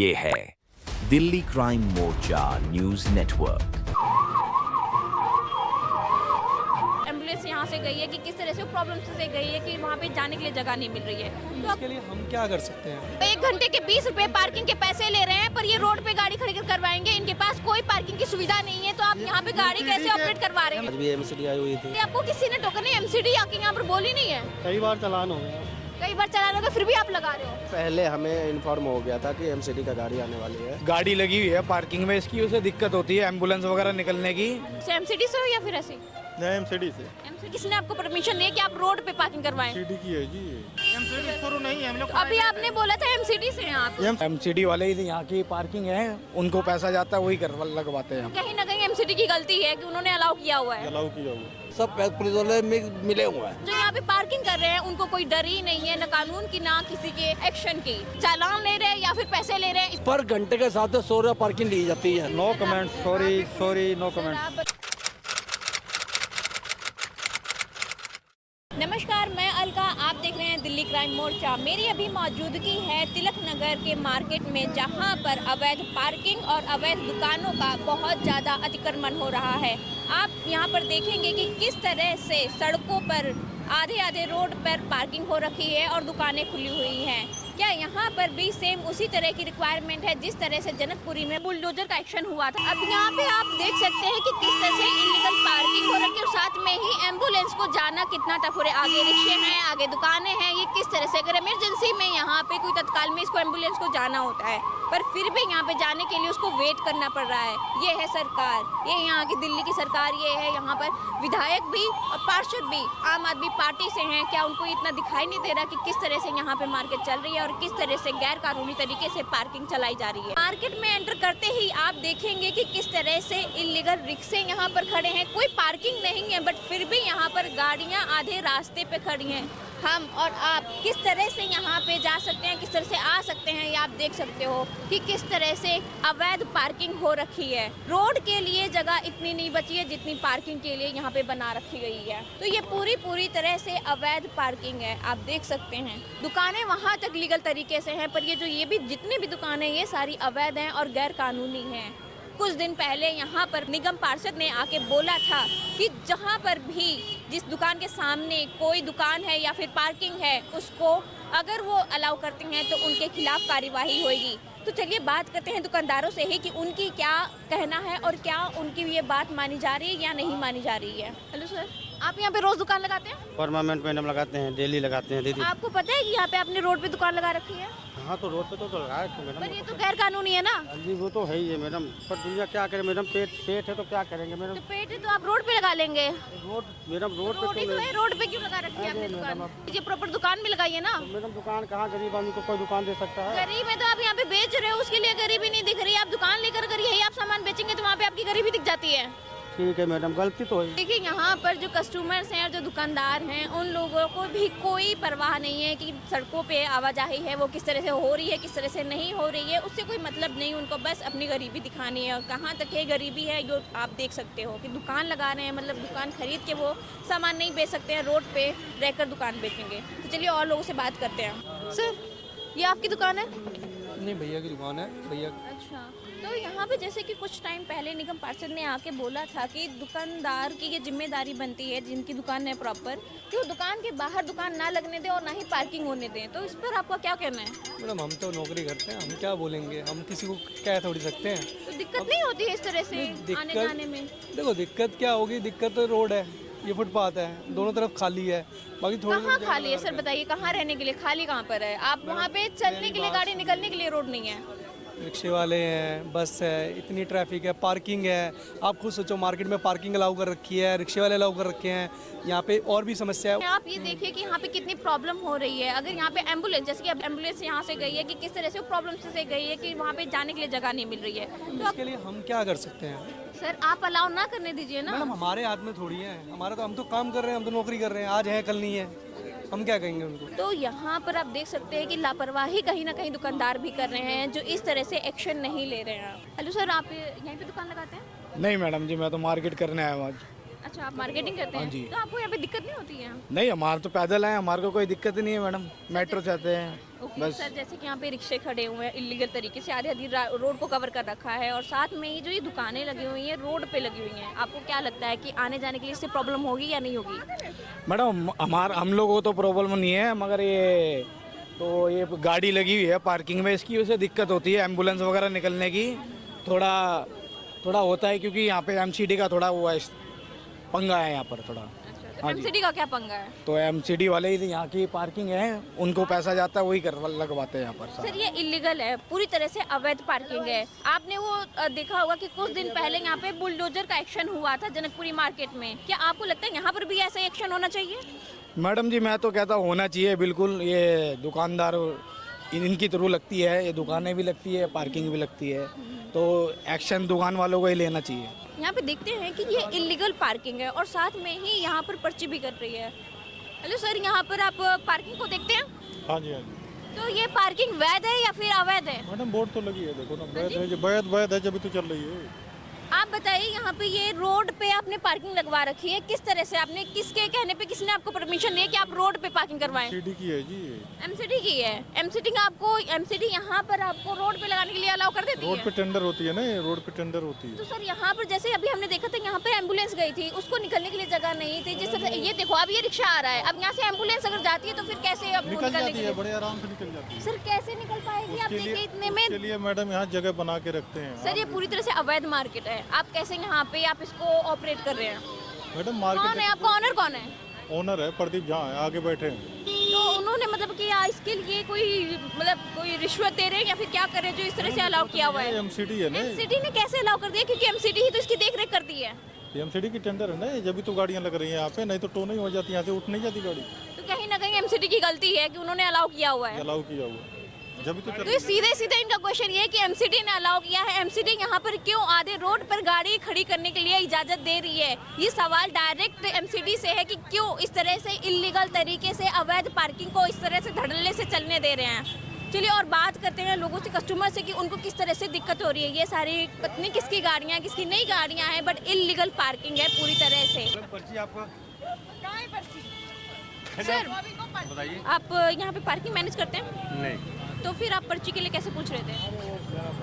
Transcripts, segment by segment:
ये है दिल्ली क्राइम मोर्चा news network. Ambulance यहाँ से गई है कि किस तरह से प्रॉब्लम से गई है कि वहाँ पे जाने के लिए जगह नहीं मिल रही है, तो इसके लिए हम क्या कर सकते हैं? 1 घंटे के 20 रुपए पार्किंग के पैसे ले रहे हैं, पर ये रोड पे गाड़ी खड़ी कर करवाएंगे। इनके पास कोई पार्किंग की सुविधा नहीं है, तो आप यहाँ पे गाड़ी कैसे ऑपरेट करवा रहे हैं? आज भी एमसीडी आई हुई थी। आपको किसी ने टोकन नहीं, एमसीडी आके यहाँ पर बोली नहीं है। कई बार चालान हो गया। कई बार चलाने का फिर भी आप लगा रहे हो। पहले हमें इन्फॉर्म हो गया था कि एमसीडी का गाड़ी आने वाली है। गाड़ी लगी हुई है पार्किंग में, इसकी उसे दिक्कत होती है एम्बुलेंस वगैरह निकलने की। एमसीडी से हो या फिर ऐसे? एमसीडी से। एमसीडी किसने आपको परमिशन दी है कि आप रोड पे पार्किंग करवाएं? एमसीडी की है जी। एमसीडी शुरू नहीं है हम लोग। अभी आपने बोला था एमसीडी से हैं आप। एमसीडी वाले ही यहाँ की पार्किंग है, उनको पैसा जाता है वही लगवाते हैं। कहीं ना कहीं एमसीडी की गलती है कि उन्होंने अलाउ किया हुआ है। अलाउ किया हुआ। सब पुलिस वाले मिले हुए हैं। जो यहाँ पे पार्किंग कर रहे हैं उनको कोई डर ही नहीं है, न कानून की ना किसी के एक्शन की। चालान ले रहे हैं या फिर पैसे ले रहे हैं। पर घंटे के साथ 100 रुपये पार्किंग ली जाती है। No comment, sorry no comment. नमस्कार, मैं अलका, आप देख रहे हैं दिल्ली क्राइम मोर्चा। मेरी अभी मौजूदगी है तिलक नगर के मार्केट में, जहां पर अवैध पार्किंग और अवैध दुकानों का बहुत ज़्यादा अतिक्रमण हो रहा है। आप यहां पर देखेंगे कि किस तरह से सड़कों पर आधे रोड पर पार्किंग हो रखी है और दुकानें खुली हुई हैं। क्या यहाँ पर भी सेम उसी तरह की रिक्वायरमेंट है जिस तरह से जनकपुरी में बुलडोजर का एक्शन हुआ था? अब यहाँ पे आप देख सकते हैं कि किस तरह से इलीगल पार्किंग हो रखी है और साथ में ही एम्बुलेंस को जाना कितना टफ हो रहा है। आगे रिक्शे हैं, आगे दुकानें हैं, ये किस तरह से अगर इमरजेंसी में यहाँ पे कोई तत्काल में इसको एम्बुलेंस को जाना होता है, पर फिर भी यहाँ पे जाने के लिए उसको वेट करना पड़ रहा है। ये है सरकार, ये यहाँ की दिल्ली की सरकार, ये है यहाँ पर विधायक भी और पार्षद भी आम आदमी पार्टी से हैं। क्या उनको इतना दिखाई नहीं दे रहा कि किस तरह से यहाँ पे मार्केट चल रही है और किस तरह से गैर कानूनी तरीके से पार्किंग चलाई जा रही है? मार्केट में एंटर करते ही आप देखेंगे कि किस तरह से इलीगल रिक्शे यहाँ पर खड़े हैं। कोई पार्किंग नहीं है, बट फिर भी यहाँ पर गाड़ियाँ आधे रास्ते पे खड़ी हैं। हम और आप किस तरह से यहाँ पे जा सकते हैं, किस तरह से आ सकते हैं, ये आप देख सकते हो कि किस तरह से अवैध पार्किंग हो रखी है। रोड के लिए जगह इतनी नहीं बची है जितनी पार्किंग के लिए यहाँ पे बना रखी गई है। तो ये पूरी तरह से अवैध पार्किंग है, आप देख सकते हैं। दुकानें वहाँ तक लीगल तरीके से हैं, पर ये भी जितनी भी दुकानें ये सारी अवैध हैं और गैर कानूनी हैं। कुछ दिन पहले यहाँ पर निगम पार्षद ने आके बोला था कि जहाँ पर भी जिस दुकान के सामने कोई दुकान है या फिर पार्किंग है, उसको अगर वो अलाउ करते हैं तो उनके खिलाफ कार्यवाही होगी। तो चलिए बात करते हैं दुकानदारों से ही कि उनकी क्या कहना है और क्या उनकी ये बात मानी जा रही है या नहीं मानी जा रही है। हेलो सर, आप यहाँ पे रोज दुकान लगाते हैं? परमानेंट मैडम लगाते हैं, डेली लगाते हैं दीदी। आपको पता है कि यहाँ पे आपने रोड पे दुकान लगा रखी है? हाँ तो रोड पे तो लगाए थे मैडम। पर ये तो गैर कानूनी है ना? जी वो तो है ही है मैडम, पर दुनिया क्या करे मैडम, पेट है तो क्या करेंगे मैडम। तो पेट है तो आप रोड पे लगा लेंगे। रोड मैडम रोड रोड ही तो है, रोड पे क्यों लगा रखी है आपने दुकान? ये प्रॉपर दुकान भी लगाई है ना? मैडम दुकान कहाँ गरीब आदमी को कोई दुकान दे सकता है? गरीब है तो आप यहाँ पे बेच रहे हो, उसके लिए गरीबी नहीं दिख रही है। आप दुकान लेकर कर यही आप सामान बेचेंगे तो वहाँ पे आपकी गरीबी दिख जाती है। ठीक है मैडम, गलती तो है। देखिए यहाँ पर जो कस्टमर्स हैं और जो दुकानदार हैं, उन लोगों को भी कोई परवाह नहीं है कि सड़कों पे आवाजाही है वो किस तरह से हो रही है, किस तरह से नहीं हो रही है, उससे कोई मतलब नहीं। उनको बस अपनी गरीबी दिखानी है। और कहाँ तक है गरीबी है, जो आप देख सकते हो कि दुकान लगा रहे हैं, मतलब दुकान खरीद के वो सामान नहीं बेच सकते हैं, रोड पे रहकर दुकान बेचेंगे। तो चलिए और लोगों से बात करते हैं। सर, ये आपकी दुकान है? नहीं, भैया की दुकान है भैया। अच्छा, तो यहाँ पे जैसे कि कुछ टाइम पहले निगम पार्षद ने आके बोला था कि दुकानदार की ये जिम्मेदारी बनती है, जिनकी दुकान है प्रॉपर, कि वो दुकान के बाहर दुकान ना लगने दें और ना ही पार्किंग होने दें। तो इस पर आपका क्या कहना है? मैडम हम तो नौकरी करते हैं, हम क्या बोलेंगे, हम किसी को कह थोड़ी सकते हैं। तो दिक्कत नहीं होती है इस तरह से आने जाने में? देखो दिक्कत क्या होगी, दिक्कत तो रोड है, ये फुटपाथ है, दोनों तरफ खाली है, बाकी थोड़ी कहाँ खाली है सर, बताइए कहाँ रहने के लिए खाली कहाँ पर है? आप वहाँ पे चलने के लिए, गाड़ी निकलने के लिए रोड नहीं है। रिक्शे वाले हैं, बस है, इतनी ट्रैफिक है, पार्किंग है। आप खुद सोचो, मार्केट में पार्किंग अलाउ कर रखी है, रिक्शे वाले अलाउ कर रखे हैं, यहाँ पे और भी समस्या है। आप ये देखिए कि यहाँ पे कितनी प्रॉब्लम हो रही है। अगर यहाँ पे एम्बुलेंस, जैसे कि अब एम्बुलेंस यहाँ से गई है, कि किस तरह से प्रॉब्लम से गई है कि वहाँ पे जाने के लिए जगह नहीं मिल रही है। तो इसके लिए हम क्या कर सकते हैं? सर आप अलाउ ना करने दीजिए ना। मैडम हमारे हाथ में थोड़ी है, हमारा तो, हम तो काम कर रहे हैं, हम तो नौकरी कर रहे हैं, आज है कल नहीं है, हम क्या कहेंगे उनको? तो यहाँ पर आप देख सकते हैं कि लापरवाही कहीं ना कहीं दुकानदार भी कर रहे हैं, जो इस तरह से एक्शन नहीं ले रहे हैं। हेलो सर, आप यहीं पे दुकान लगाते हैं? नहीं मैडम जी, मैं तो मार्केट करने आया हूँ आज। अच्छा, आप मार्केटिंग करते हैं? हाँ जी। तो आपको यहाँ पे दिक्कत नहीं होती है? नहीं, हमारे तो पैदल हैं, हमारे को कोई दिक्कत ही नहीं है मैडम, मेट्रो चाहते हैं ओके बस। सर, जैसे कि यहाँ पे रिक्शे खड़े हुए हैं इलीगल तरीके से, आधी आधी रोड को कवर कर रखा है, और साथ में ही जो ये दुकानें लगी हुई हैं रोड पे लगी हुई हैं, आपको क्या लगता है कि आने जाने के लिए इससे प्रॉब्लम होगी या नहीं होगी? मैडम हम लोगों को तो प्रॉब्लम नहीं है, मगर ये गाड़ी लगी हुई है पार्किंग में, इसकी वजह से दिक्कत होती है एम्बुलेंस वगैरह निकलने की, थोड़ा होता है, क्योंकि यहाँ पे एमसीडी का थोड़ा वो है, पंगा है यहाँ पर थोड़ा। अच्छा, हाँ जी। एमसीडी का क्या पंगा है? तो एमसीडी वाले ही यहाँ की पार्किंग है, उनको पैसा जाता है, वही लगवाते हैं यहाँ पर सर ये इलीगल है, पूरी तरह से अवैध पार्किंग है। आपने वो देखा होगा कि कुछ दिन पहले यहाँ पे बुलडोजर का एक्शन हुआ था जनकपुरी मार्केट में, क्या आपको लगता है यहाँ पर भी ऐसा एक्शन होना चाहिए? मैडम जी, मैं तो कहता हूँ होना चाहिए बिल्कुल। ये दुकानदार इनकी थ्रू लगती है, ये दुकानें भी लगती है, पार्किंग भी लगती है, तो एक्शन दुकान वालों को ही लेना चाहिए। यहाँ पे देखते हैं कि ये इलीगल पार्किंग है और साथ में ही यहाँ पर पर्ची भी कट रही है। हेलो सर, यहाँ पर आप पार्किंग को देखते हैं? हाँ जी, हाँ जी। तो ये पार्किंग वैध है या फिर अवैध है? मैडम बोर्ड तो लगी है, देखो ना, वैध है, वैध है, जब तो चल रही है। आप बताइए, यहाँ पे ये रोड पे आपने पार्किंग लगवा रखी है, किस तरह से आपने, किसके कहने पे, किसने आपको परमिशन दी कि आप रोड पे पार्किंग करवाएं? सीडी की है जी। एमसीडी की है? एमसीडी यहाँ पर आपको रोड पे लगाने के लिए अलाउ कर देती रोड है? पे टेंडर होती है ना, ये रोड पे टेंडर होती है। तो सर यहाँ पर जैसे अभी हमने देखा था, यहाँ पे एम्बुलेंस गई थी, उसको निकलने के लिए जगह नहीं थी, जिस तरह ये देखो अब ये रिक्शा आ रहा है, अब यहाँ से एम्बुलेंस अगर जाती है तो फिर कैसे अब निकल निकलने जाती के है, लिए? बड़े आराम से निकल जाती है। सर कैसे निकल पाएगी? आप देखिए इतने में। उसके लिए मैडम यहाँ जगह बना के रखते हैं। सर ये पूरी तरह से अवैध मार्केट है, आप कैसे यहाँ पे आप इसको ऑपरेट कर रहे हैं? मैडम कौन मार्केट है आपका ऑनर? कौन है? ओनर है प्रदीप झा, है आगे बैठे हैं। तो उन्होंने मतलब कि इसके लिए कोई रिश्वत दे रहे हैं या फिर क्या कर रहे हैं जो इस तरह से अलाउ किया हुआ है? एमसीडी है ना, एमसीडी ने कैसे अलाउ कर दिया? क्योंकि एमसीडी ही तो इसकी देख रेख करती है। एमसीडी की टेंडर है ना, जब भी तो गाड़ियाँ लग रही हैं यहाँ पे, नहीं तो टो नहीं हो जाती, यहाँ से उठ नहीं जाती गाड़ी। तो कहीं ना कहीं एमसीडी की गलती है कि उन्होंने अलाउ किया हुआ है। अलाउ किया हुआ है, जब भी तो चल तो सीधे सीधे इनका क्वेश्चन ये है कि एमसीडी ने अलाउ किया है, एमसीडी यहाँ पर क्यों आधे रोड पर गाड़ी खड़ी करने के लिए इजाजत दे रही है? ये सवाल डायरेक्ट एमसीडी से है कि क्यों इस तरह से इलीगल तरीके से अवैध पार्किंग को इस तरह से धड़ल्ले से चलने दे रहे हैं। चलिए और बात करते हैं लोगों से, कस्टमर से, कि उनको किस तरह से दिक्कत हो रही है। ये सारी पत्नी किसकी गाड़ियाँ, किसकी नई गाड़ियाँ हैं, बट इलीगल पार्किंग है पूरी तरह से। पर्ची आपका सर बताइए। आप यहाँ पे पार्किंग मैनेज करते हैं? नहीं, तो फिर आप पर्ची के लिए कैसे पूछ रहे थे?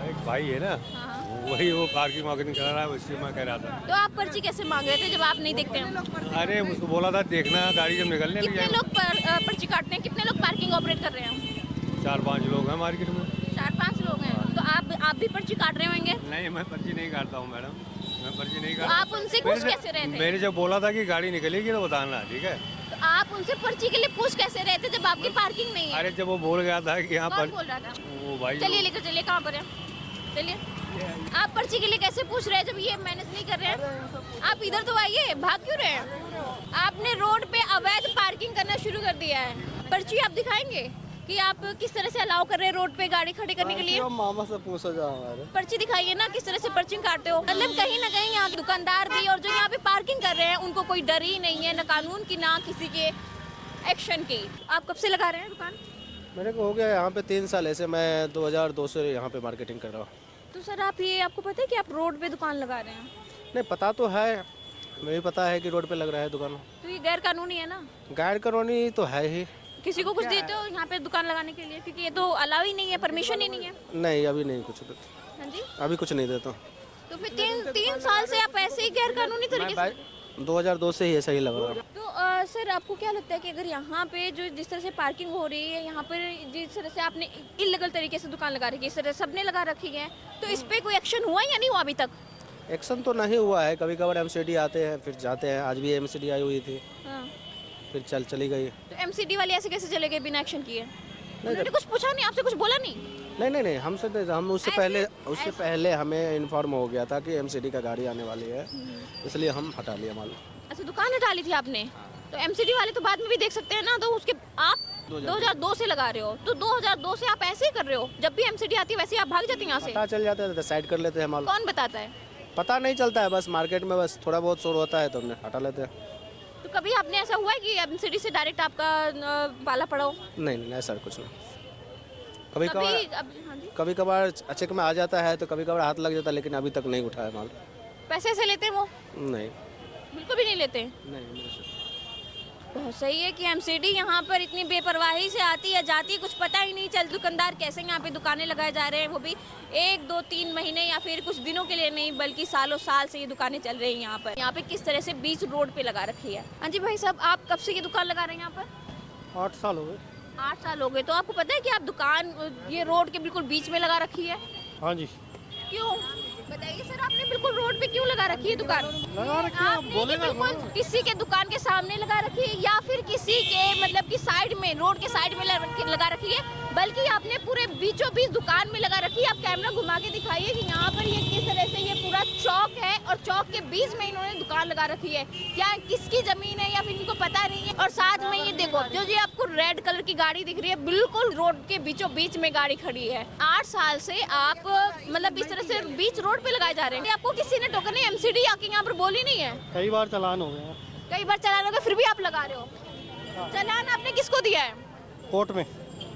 एक भाई है ना, हाँ। वही वो पार्किंग वार्किंग करा रहा है, उससे मैं कह रहा था। तो आप पर्ची कैसे मांग रहे थे जब आप नहीं देखते हैं? अरे उसको बोला था देखना गाड़ी जब निकलने लगी कितने जाए। लोग पर्ची काटते हैं? कितने लोग पार्किंग ऑपरेट कर रहे हैं? 4-5 लोग हैं मार्केट में। 4-5 लोग हैं। तो आप भी पर्ची काट रहे होंगे? नहीं, मैं पर्ची नहीं काटता हूँ मैडम, मैं पर्ची नहीं तो काटता। आप उनसे पूछ कैसे रहे थे? मैंने जब बोला था कि गाड़ी निकलेगी तो बताना, ठीक है। तो आप उनसे पर्ची के लिए पूछ कैसे रहे थे जब आपकी पार्किंग नहीं है? अरे जब वो बोल गया था कि यहाँ कौन पर, बोल रहा था? वो भाई चलिए लेकर चलिए, कहाँ पर है? चलिए। आप पर्ची के लिए कैसे पूछ रहे हैं जब ये मैनेज नहीं कर रहे हैं? आप इधर तो आइए, भाग क्यों रहे हैं? आपने रोड पे अवैध पार्किंग करना शुरू कर दिया है। पर्ची आप दिखाएंगे कि आप किस तरह से अलाउ कर रहे हैं रोड पे गाड़ी खड़ी करने के लिए? मामा से पूछा जा हमारे। पर्ची दिखाइए ना, किस तरह से पर्ची काटते हो। मतलब कहीं ना कहीं यहाँ के दुकानदार भी और जो यहाँ पे पार्किंग कर रहे हैं उनको कोई डर ही नहीं है, ना कानून की ना किसी के एक्शन की। आप कब से लगा रहे हैं दुकान? मेरे को हो गया यहाँ पे 3 साल, ऐसे मैं 2002 से यहाँ पे मार्केटिंग कर रहा हूँ। तो सर आपको पता है कि आप रोड पे दुकान लगा रहे हैं? नहीं पता तो है, मुझे भी पता है कि रोड पे लग रहा है दुकान। तो ये गैर कानूनी है ना? गाइड करवानी तो है ही। किसी को कुछ देते हो यहाँ पे दुकान लगाने के लिए? क्योंकि ये तो अलाउ ही नहीं है, परमिशन ही नहीं है। नहीं अभी नहीं कुछ, हाँ जी। अभी कुछ नहीं देता। तो फिर 3 साल से आप ऐसे ही गैर कानूनी तरीके से? 2002 से ही ऐसा ही लग रहा है। तो सर आपको क्या लगता है कि अगर यहाँ पे जो जिस तरह से पार्किंग हो रही है, यहाँ पर जिस तरह से आपने इलीगल तरीके से दुकान लगा रखी है, इस तरह सबने लगा रखी है, तो इस पे कोई एक्शन हुआ या नहीं हुआ अभी तक? एक्शन तो नहीं हुआ है, कभी कभार एमसीडी आते हैं फिर जाते हैं। आज भी एमसीडी आई हुई थी, हाँ। फिर चली गई। तो एमसीडी वाले ऐसे कैसे चले गए बिना एक्शन किए? उन्होंने कुछ पूछा नहीं आपसे, कुछ बोला नहीं? नहीं हमसे हम उससे पहले हमें इन्फॉर्म हो गया था कि एमसीडी का गाड़ी आने वाली है, इसलिए हम हटा लिया माल। अच्छा, दुकान हटा ली थी आपने? तो एमसीडी वाले तो बाद में भी देख सकते हैं ना। तो उसके आप 2002 से लगा रहे हो, तो 2002 से आप ऐसे ही कर रहे हो, जब भी एमसीडी आती है वैसे ही आप भाग जाते हैं यहाँ से? पता चल जाता है तो साइड कर लेते हैं माल। कौन बताता है? पता नहीं चलता है, बस मार्केट में बस थोड़ा बहुत शोर होता है तो हमने हटा लेते हैं। तो कभी आपने ऐसा हुआ है कि एमसीडी से डायरेक्ट आपका पाला पड़ा हो? नहीं ऐसा कुछ नहीं। हाँ जी। कभी कभार चेक में आ जाता है तो कभी कभार हाथ लग जाता है, लेकिन अभी तक नहीं उठा है माल। पैसे से लेते हैं वो? नहीं। बिल्कुल भी नहीं लेते? नहीं मेरे से बहुत सही है कि एमसीडी यहाँ पर इतनी बेपरवाही से आती है जाती है, कुछ पता ही नहीं चल दुकानदार कैसे यहाँ पे दुकानें लगाए जा रहे हैं, वो भी 1 2 3 महीने या फिर कुछ दिनों के लिए नहीं बल्कि सालों साल से ये दुकानें चल रही हैं यहाँ पर। यहाँ पे किस तरह से बीच रोड पे लगा रखी है। हाँ जी भाई साहब, आप कब से ये दुकान लगा रहे हैं यहाँ पर? 8 साल हो गए। 8 साल हो गए। तो आपको पता है कि आप दुकान ये रोड के बिल्कुल बीच में लगा रखी है? हाँ जी क्यों बताइए सर, आपने बिल्कुल रोड पे क्यों लगा रखी है दुकान? लगा रखी है, आप आपने बोलेगा कि बिल्कुल किसी के दुकान के सामने लगा रखी है या फिर किसी के मतलब कि साइड में, रोड के साइड में लगा रखी है, बल्कि आपने पूरे बीचों बीच दुकान में लगा रखी है। आप कैमरा घुमा के दिखाइए कि यहाँ पर ये किस तरह से ये पूरा चौक है और चौक के बीच में इन्होंने दुकान लगा रखी है। क्या किसकी जमीन है या फिर इनको पता नहीं है? और साथ में ये देखो जो ये आपको रेड कलर की गाड़ी दिख रही है, बिल्कुल रोड के बीचों बीच में गाड़ी खड़ी है। 8 साल से आप मतलब इस तरह से बीच रोड पे लगाए जा रहे हैं। आपको किसी ने टोकन नहीं, एमसीडी आके यहाँ पर बोली नहीं है? कई बार चालान हो गया। कई बार चालान हो गया फिर भी आप लगा रहे हो? चालान आपने किसको दिया है? कोर्ट में।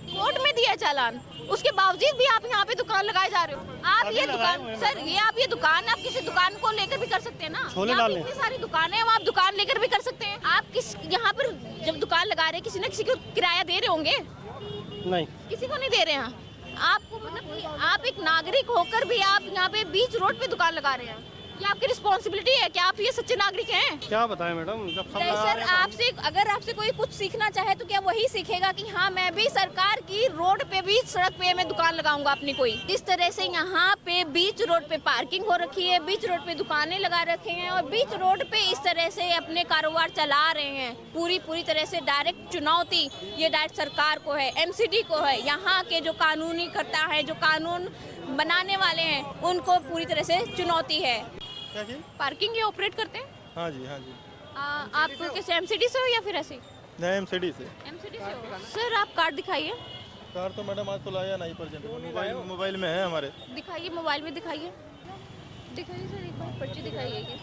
कोर्ट में दिया है चालान, उसके बावजूद भी आप यहाँ पे दुकान लगाए जा रहे हो। आप ये दुकान सर, ये आप ये दुकान आप किसी दुकान को लेकर भी कर सकते हैं ना। यहाँ पे इतनी सारी दुकानें हैं, आप दुकान लेकर भी कर सकते हैं। आप किस यहाँ पर जब दुकान लगा रहे हैं किसी न किसी को किराया दे रहे होंगे? नहीं, किसी को नहीं दे रहे हैं। आपको मतलब कि आप एक नागरिक होकर भी आप यहाँ पे बीच रोड पे दुकान लगा रहे हैं, ये आपकी रिस्पॉन्सिबिलिटी है। क्या आप ये सच्चे नागरिक हैं? क्या बताएं मैडम, जब सब लगा सर रहे हैं आपसे अगर आपसे कोई कुछ सीखना चाहे तो क्या वही सीखेगा कि हाँ मैं भी सरकार की रोड पे भी सड़क पे मैं दुकान लगाऊंगा अपनी कोई। इस तरह से यहाँ पे बीच रोड पे पार्किंग हो रखी है, बीच रोड पे दुकानें लगा रखे हैं और बीच रोड पे इस तरह से अपने कारोबार चला रहे हैं। पूरी तरह से डायरेक्ट चुनौती ये डायरेक्ट सरकार को है, एमसीडी को है। यहाँ के जो कानूनी करता है, जो कानून बनाने वाले हैं, उनको पूरी तरह से चुनौती है। क्या चीज? पार्किंग ये ऑपरेट करते हैं? हाँ जी, हाँ जी। आप किसी एमसीडी से हो या फिर ऐसे? नहीं, एमसीडी से। एमसीडी से हो। सर आप कार्ड दिखाइए। कार तो मैडम आज तो लाया नहीं, परसेंट मोबाइल में है हमारे। दिखाइए, मोबाइल में दिखाइए। दिखाइए सर एक बार पर्ची दिखाइए।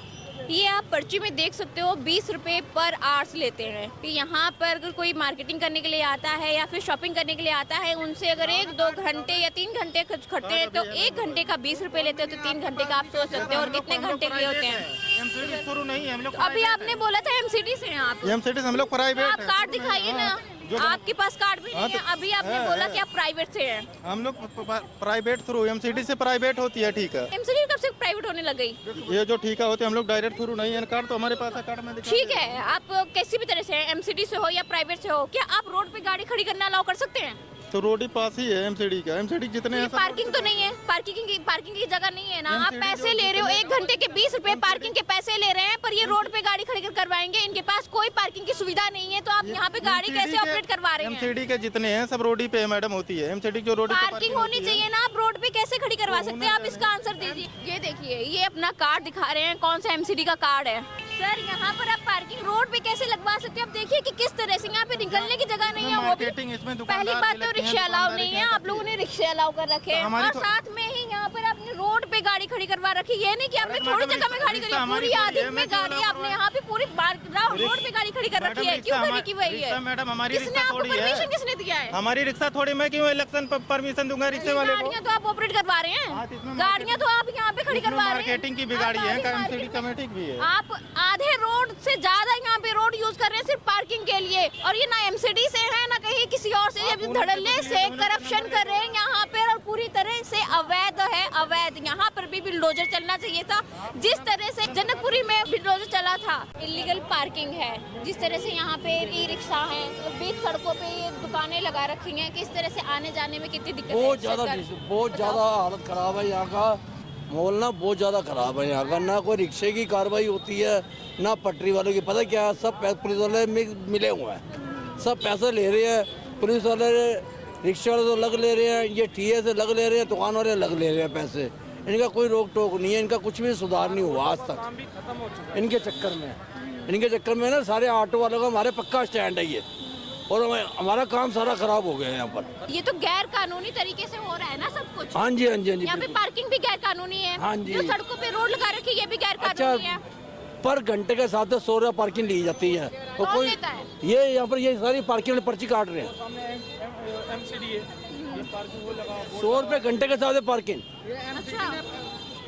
ये आप पर्ची में देख सकते हो 20 रुपये पर आवर्स लेते हैं। कि यहाँ पर अगर कोई मार्केटिंग करने के लिए आता है या फिर शॉपिंग करने के लिए आता है, उनसे अगर 1 2 घंटे या 3 घंटे खड़ते हैं तो 1 घंटे का 20 रुपये लेते हो, तो 3 घंटे का आप सोच सकते हो और कितने घंटे के लिए होते हैं। एमसीडी शुरू नहीं है हम लोग। अभी आपने बोला था एमसीडी से हैं आप। एमसीडी से हम लोग प्राइवेट। आप कार्ड दिखाइए ना, आपके पास कार्ड भी नहीं है। अभी आपने बोला कि आप प्राइवेट से हैं। हम लोग प्राइवेट थ्रू, एमसीडी से प्राइवेट होती है। ठीक है, एमसीडी कब से प्राइवेट होने लग गई? ये जो ठीक है होते हम लोग डायरेक्ट थ्रू नहीं है। कार्ड तो हमारे पास है, कार्ड में दिखा। ठीक है, आप किसी भी तरह से एमसीडी से हो या प्राइवेट से हो, क्या आप रोड पे गाड़ी खड़ी करना अलाउ कर सकते हैं? तो रोड ही पास ही है एमसीडी का। एमसीडी जितने हैं सब पार्किंग तो नहीं है, पार्किंग की जगह नहीं है ना। आप पैसे ले रहे हो 1 घंटे के 20 रुपए पार्किंग के पैसे ले रहे हैं, पर ये रोड पे गाड़ी खड़ी कर करवाएंगे। इनके पास कोई पार्किंग की सुविधा नहीं है, तो आप यहाँ पे गाड़ी कैसे ऑपरेट करवा रहे हैं? एमसीडी के जितने हैं सब रोड ही पे मैडम होती है। एमसीडी जो रोड पार्किंग होनी चाहिए ना, आप रोड पे कैसे खड़ी करवा सकते हैं? आप इसका आंसर दीजिए। ये देखिए, ये अपना कार्ड दिखा रहे हैं, कौन सा एमसीडी का कार्ड है। सर यहाँ पर आप पार्किंग रोड पे कैसे लगवा सकते हो? आप देखिए कि किस तरह से यहाँ पे निकलने की जगह नहीं है। वो भी पहली बात तो रिक्शा अलाउ नहीं है, आप लोगों ने रिक्शे अलाउ कर रखे हैं और साथ में ही यहाँ पर आपने रोड पे गाड़ी खड़ी करवा रखी। ये नहीं कि आपने थोड़ी जगह में गाड़ी करी, पूरी आधी में गाड़ी आपने यहाँ पे पूरी रोड पे गाड़ी खड़ी कर रखी है। क्यों खड़ी की वही है? मैडम हमारी किसने आपको परमिशन किसने दिया है? हमारी रिक्शा थोड़ी, मैं क्यों इलेक्शन परमिशन दूंगा रिक्शे वाले को? गाड़ियाँ तो आप ऑपरेट करवा रहे हैं, गाड़ियाँ तो आप यहाँ पे खड़ी करवा रहे हैं। मार्केटिंग की भी गाड़ी है, एमसीडी कमेटी भी है। आप आधे रोड से ज्यादा यहाँ पे रोड यूज कर रहे हैं सिर्फ पार्किंग के लिए, और ये ना एमसीडी से है ना कहीं किसी और से। ये धड़ल्ले से करप्शन कर रहे हैं यहाँ पे और पूरी तरह से अवैध है, अवैध। यहाँ पर भी बुलडोजर चलना चाहिए था, जिस तरह से जनकपुरी में बुलडोजर चला था। इलीगल पार्किंग है, जिस तरह से यहाँ पे ई रिक्शा है, बीच सड़कों पे ये दुकानें लगा रखी हैं, किस तरह से आने जाने में कितनी दिक्कत है। बहुत ज़्यादा हालत ख़राब है यहाँ का। माहौल ना बहुत ज़्यादा ख़राब है यहाँ का। ना कोई रिक्शे की कार्रवाई होती है, ना पटरी वालों की। पता क्या है, सब पुलिस वाले मिले हुए हैं, सब पैसे ले रहे हैं। पुलिस वाले रिक्शे वाले तो लग ले रहे हैं, ये टीए से लग ले रहे हैं, दुकान वाले लग ले रहे हैं पैसे। इनका कोई रोक टोक नहीं है, इनका कुछ भी सुधार नहीं हुआ आज तक। इनके चक्कर में ना सारे ऑटो वालों का हमारे पक्का स्टैंड है ये, और हमारा काम सारा खराब हो गया है यहाँ पर। ये तो गैर कानूनी तरीके से हो रहा है ना सब कुछ। हाँ जी, हाँ जी, हाँ जी। यहाँ पे पार्किंग भी गैर कानूनी है। हाँ जी। जो सड़कों पे रोड लगा रखी है ये भी गैर कानूनी है। पर घंटे के साथ 100 रुपया पार्किंग ली जाती है। तो कौन कोई लेता है? ये यहाँ पर ये सारी पार्किंग वाले पर्ची काट रहे हैं। 100 रुपये घंटे के साथ है पार्किंग। अच्छा,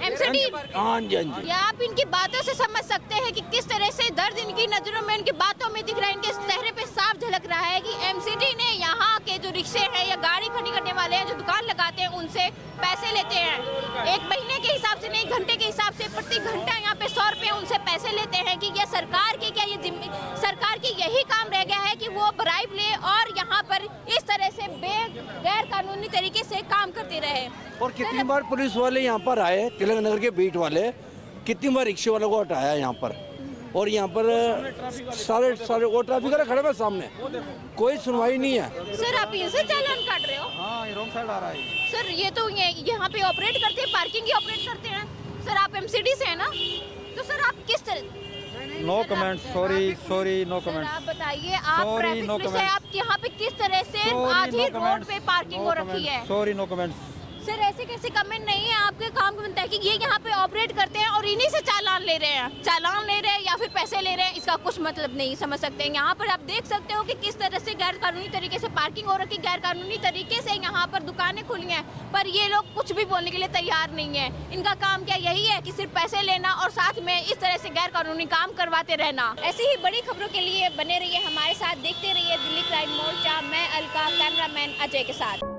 एमसीडी। हाँ जी हाँ जी। या आप इनकी बातों से समझ सकते हैं कि किस तरह से दर्द इनकी नजरों में, इनकी बातों में दिख रहा है, इनके चेहरे पे साफ झलक रहा है कि एमसीडी ने यहाँ के जो रिक्शे हैं या गाड़ी खड़ी करने वाले हैं, जो दुकान लगाते हैं, उनसे पैसे लेते हैं। एक महीने के हिसाब से नहीं, घंटे के हिसाब से प्रति घंटा यहाँ पे 100 रुपये उनसे पैसे लेते हैं। कि ये सरकार की क्या ये सरकार की यही काम रह गया है कि वो ब्राइब ले और यहाँ पर इस तरह से गैर कानूनी तरीके से काम करते रहे। और कितनी बार पुलिस वाले यहाँ पर आए, तिलक नगर के बीट वाले, कितनी बार रिक्शे वालों को हटाया यहाँ पर। और यहाँ पर सारे वो ट्रैफिक वाले खड़े हैं सामने, कोई सुनवाई नहीं है। सर आप इनसे चालान काट रहे हो? हाँ ये रॉन्ग साइड आ रहा है। सर ये तो यहाँ पे ऑपरेट करते हैं, पार्किंग ही ऑपरेट करते हैं। सर आप एमसीडी से है ना, तो सर आप किस तरह? No comment, sorry no sir comment. आप बताइए, आप Sorry, ट्रैफिक no में से comments. आप यहाँ पे किस तरह से आधी रोड पे पार्किंग हो रखी है? Sorry no comment. सर ऐसे कैसे कमेंट नहीं है, आपके काम का बनता है कि ये यहाँ पे ऑपरेट करते हैं और इन्हीं से चालान ले रहे हैं, चालान ले रहे हैं या फिर पैसे ले रहे हैं, इसका कुछ मतलब नहीं समझ सकते हैं। यहाँ पर आप देख सकते हो कि किस तरह से गैर कानूनी तरीके से पार्किंग हो रखी, गैर कानूनी तरीके से यहाँ पर दुकानें खुली हैं, पर ये लोग कुछ भी बोलने के लिए तैयार नहीं है। इनका काम क्या यही है कि सिर्फ पैसे लेना और साथ में इस तरह से गैर कानूनी काम करवाते रहना। ऐसी ही बड़ी खबरों के लिए बने रहिए हमारे साथ, देखते रहिए दिल्ली क्राइम मोर्चा। मैं अलका, कैमरामैन अजय के साथ।